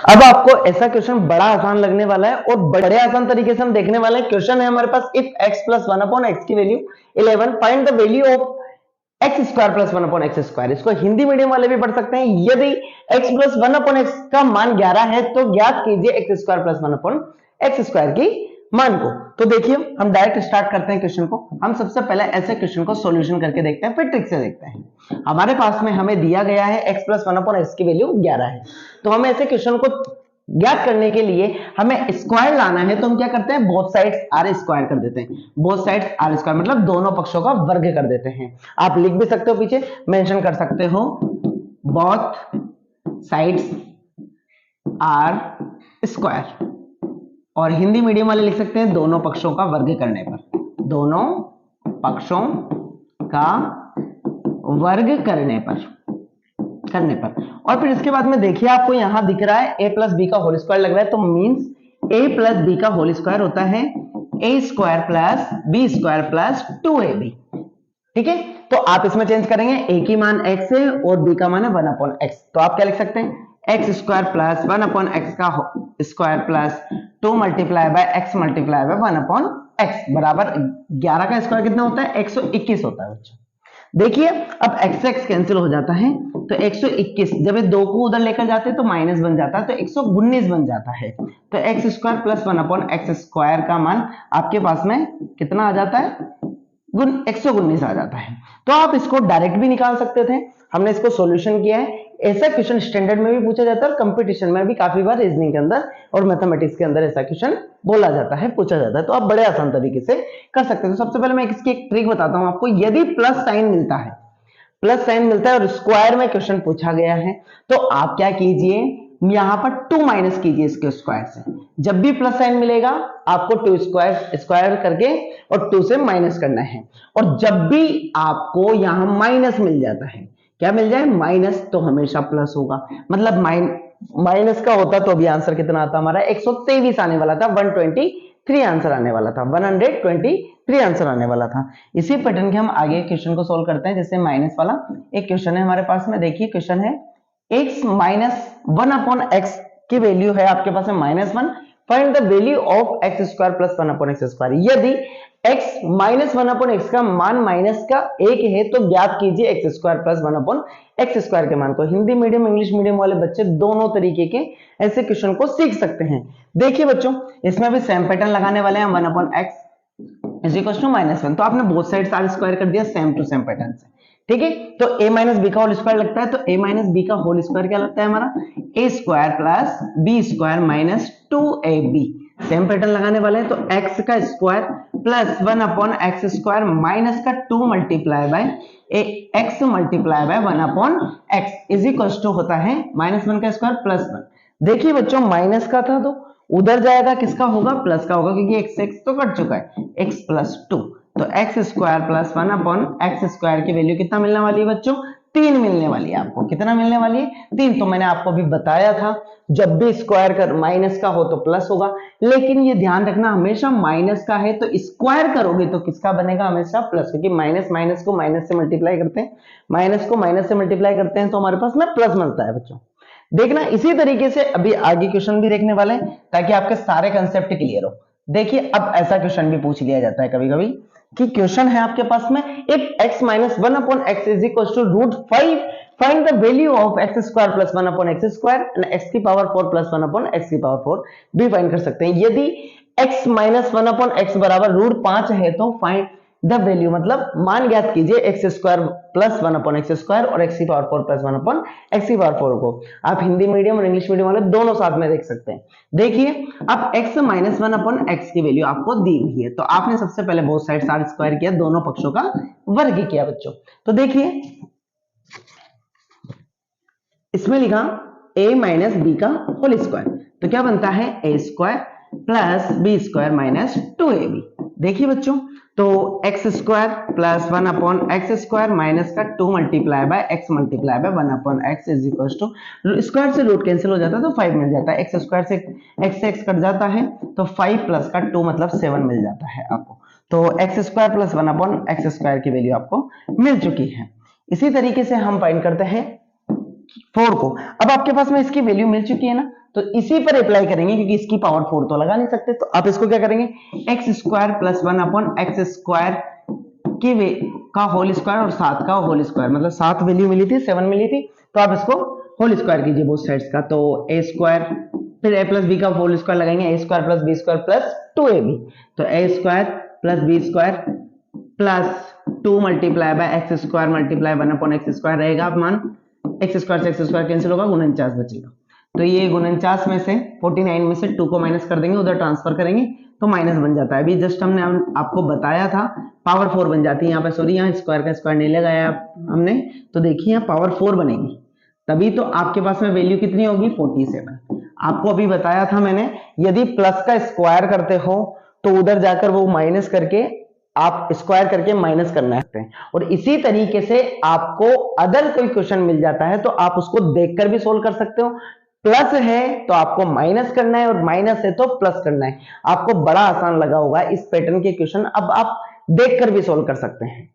अब आपको ऐसा क्वेश्चन बड़ा आसान लगने वाला है और बड़े आसान तरीके से हम देखने वाले हैं। क्वेश्चन है हमारे पास, if x plus one upon x की value 11, find the value of x square plus one upon x square. इसको हिंदी मीडियम वाले भी पढ़ सकते हैं। यदि x plus one upon x का मान 11 है तो ज्ञात कीजिए x square plus one upon x square की मान को। तो देखिए हम डायरेक्ट स्टार्ट करते हैं क्वेश्चन को। हम सबसे पहले ऐसे क्वेश्चन को सॉल्यूशन करके देखते हैं, फिर ट्रिक से देखते हैं। हमारे पास में हमें दिया गया है x plus one upon x की वैल्यू 11 है, तो हमें ऐसे क्वेश्चन को ज्ञात करने के लिए हमें स्क्वायर लाना है। तो हम क्या करते हैं, बोथ साइड्स आर स्क्वायर कर देते हैं। बोथ साइड्स आर स्क्वायर मतलब दोनों पक्षों का वर्ग कर देते हैं। आप लिख भी सकते हो, पीछे मेंशन कर सकते हो, बोथ साइड्स आर स्क्वायर, और हिंदी मीडियम वाले लिख सकते हैं दोनों पक्षों का वर्ग करने पर, दोनों पक्षों का वर्ग करने पर। और फिर इसके बाद में देखिए आपको यहां दिख रहा है a प्लस बी का होल स्क्वायर लग रहा है, तो मींस a प्लस बी का होल स्क्वायर होता है a square plus b square plus 2ab। ठीक है, तो आप इसमें चेंज करेंगे, a की मान x है और b का मान है 1 अपॉन x, तो आप क्या लिख सकते हैं, x square plus 1 upon x का square plus 2 multiply by x multiply by 1 upon x बराबर 11 का स्क्वायर कितना होता है, 121 होता है बच्चों। देखिए अब x से x कैंसिल हो जाता है, तो 121 जब ये 2 को उधर लेकर जाते हैं तो माइनस बन जाता है, तो 119 बन जाता है। तो x square plus 1 upon x square का मान आपके पास में कितना आ जाता है, 119 आ जाता है। तो आप इसको डायरेक्ट भी निकाल सकते थे, हमने इसको सॉल्यूशन किया है। ऐसा क्वेश्चन स्टैंडर्ड में भी पूछा जाता है और कंपटीशन में भी काफी बार रीजनिंग के अंदर और मैथमेटिक्स के अंदर ऐसा क्वेश्चन बोला जाता है, पूछा जाता है, तो आप बड़े आसान तरीके से कर सकते हैं। तो सबसे पहले मैं इसकी एक ट्रिक बताता हूं आपको। यदि प्लस साइन मिलता है, प्लस साइन मिलता है और स्क्वायर में क्वेश्चन पूछा गया है, तो आप क्या कीजिए, यहां पर 2 माइनस कीजिए इसके स्क्वायर से। जब भी प्लस साइन मिलेगा आपको 2 स्क्वायर करके और 2 से माइनस करना है। और जब भी आपको यहां माइनस मिल जाता है, क्या मिल जाए, माइनस, तो हमेशा प्लस होगा। मतलब माइनस का होता तो अभी आंसर कितना आता हमारा, 123 आने वाला था, 123 आंसर आने वाला था, 123 आंसर आने वाला था। इसी पैटर्न के हम आगे क्वेश्चन को सोल्व करते हैं। जैसे माइनस वाला एक क्वेश्चन है हमारे पास में, देखिए क्वेश्चन है x माइनस 1 अपॉन एक्स की वैल्यू है आपके पास में -1, find the value of x square plus 1 upon x square. यदि x माइनस 1 अपॉन एक्स का मान माइनस का 1 है तो ज्ञात कीजिए x square plus 1 upon x square के मान को। हिंदी मीडियम इंग्लिश मीडियम वाले बच्चे दोनों तरीके के ऐसे क्वेश्चन को सीख सकते हैं। देखिए बच्चों इसमें भी सेम पैटर्न लगाने वाले हैं, 1 upon x is equal to -1, तो आपने बोथ साइड आर स्क्वायर कर दिया सेम टू सेम पैटर्न से। ठीक है, तो a माइनस बी का होल स्क्वायर लगता है, तो a माइनस बी का होल स्क्वायर क्या लगता है हमारा, a square plus b square minus 2ab। Same pattern लगाने वाले हैं, तो x का square plus 1 upon x square minus का 2 multiply by x multiply by 1 upon x is equal to होता है -1 का स्क्वायर प्लस 1। देखिए बच्चों माइनस का था तो उधर जाएगा, किसका होगा, प्लस का होगा, क्योंकि x तो कट चुका है, x प्लस 2, तो x square plus 1 upon x square की वैल्यू कितना मिलने वाली है बच्चों, 3 मिलने वाली है आपको। कितना मिलने वाली है, 3। तो मैंने आपको अभी बताया था जब भी स्क्वायर कर माइनस का हो तो प्लस होगा, लेकिन ये ध्यान रखना हमेशा माइनस का है तो स्क्वायर करोगे तो किसका बनेगा, हमेशा प्लस, क्योंकि माइनस को माइनस से मल्टीप्लाई करते हैं, माइनस को माइनस से मल्टीप्लाई करते हैं तो हमारे पास में प्लस मिलता है बच्चों। देखना इसी तरीके से अभी आगे क्वेश्चन भी देखने वाले हैं ताकि आपके सारे कंसेप्ट क्लियर हो। देखिए अब ऐसा क्वेश्चन भी पूछ लिया जाता है कभी कभी कि क्वेश्चन है आपके पास में, if x minus 1 upon x is equal to √5, find the value of x square plus 1 upon x square and x की पावर 4 प्लस 1 अपॉन एक्स की पावर 4 भी फाइंड कर सकते हैं। यदि x माइनस 1 अपॉन एक्स बराबर √5 है तो फाइंड द वैल्यू, मतलब मान ज्ञात कीजिए x square plus 1 upon x square और एक्स की पावर 4 प्लस 1 अपॉन एक्स की पावर 4 को। आप हिंदी मीडियम और इंग्लिश मीडियम वाले दोनों साथ में देख सकते हैं। देखिए अब x माइनस 1 अपॉन एक्स की वैल्यू आपको दी हुई है, तो आपने सबसे पहले बोथ साइड आर स्क्वायर किया, दोनों पक्षों का वर्ग किया बच्चों। तो देखिए इसमें लिखा a माइनस बी का होल स्क्वायर, तो क्या बनता है a square plus b square minus 2ab। देखिए बच्चों तो x square plus 1 upon x square minus का 2 multiply by x multiply by 1 upon x is equal to, square से रूट कैंसिल हो जाता है तो 5 मिल जाता है, एक्स स्क्वायर से एक्स कट जाता है तो 5 प्लस का 2 मतलब 7 मिल जाता है आपको। तो x square plus 1 upon x square की वैल्यू आपको मिल चुकी है। इसी तरीके से हम फाइंड करते हैं 4 को। अब आपके पास में इसकी वैल्यू मिल चुकी है ना, तो इसी पर अप्लाई करेंगे क्योंकि इसकी पावर 4 तो लगा नहीं सकते। तो आप इसको क्या करेंगे, x square plus 1 upon x square का होल स्क्वायर और 7 का होल स्क्वायर, मतलब 7 वैल्यू मिली थी, 7 मिली थी, तो आप इसको होल स्क्वायर कीजिए बोथ साइड्स का। तो ए स्क्वायर फिर ए प्लस बी का होल स्क्वायर लगाएंगे, a square plus b square plus 2ab, तो a square plus b square plus 2 multiply by x square multiply 1 upon x square रहेगा मान, x square से x square cancel होगा, 49 बचेगा। तो ये 49 में से 49 में से 2 को माइनस कर देंगे, उधर ट्रांसफर करेंगे तो माइनस बन जाता है। अभी जस्ट हमने आपको बताया था पावर 4 बन जाती है यहाँ पे, सॉरी यहाँ स्क्वायर का स्क्वायर नहीं लगाया हमने, तो देखिए यहाँ पावर 4 बनेगी, तभी तो आपके पास में वैल्यू कितनी होगी 47। आपको अभी बताया था मैंने, यदि प्लस का स्क्वायर करते हो तो उधर जाकर वो माइनस करके आप स्क्वायर करके माइनस करना है। और इसी तरीके से आपको अदर कोई क्वेश्चन मिल जाता है तो आप उसको देखकर भी सोल्व कर सकते हो। प्लस है तो आपको माइनस करना है और माइनस है तो प्लस करना है। आपको बड़ा आसान लगा होगा इस पैटर्न के क्वेश्चन, अब आप देखकर भी सोल्व कर सकते हैं।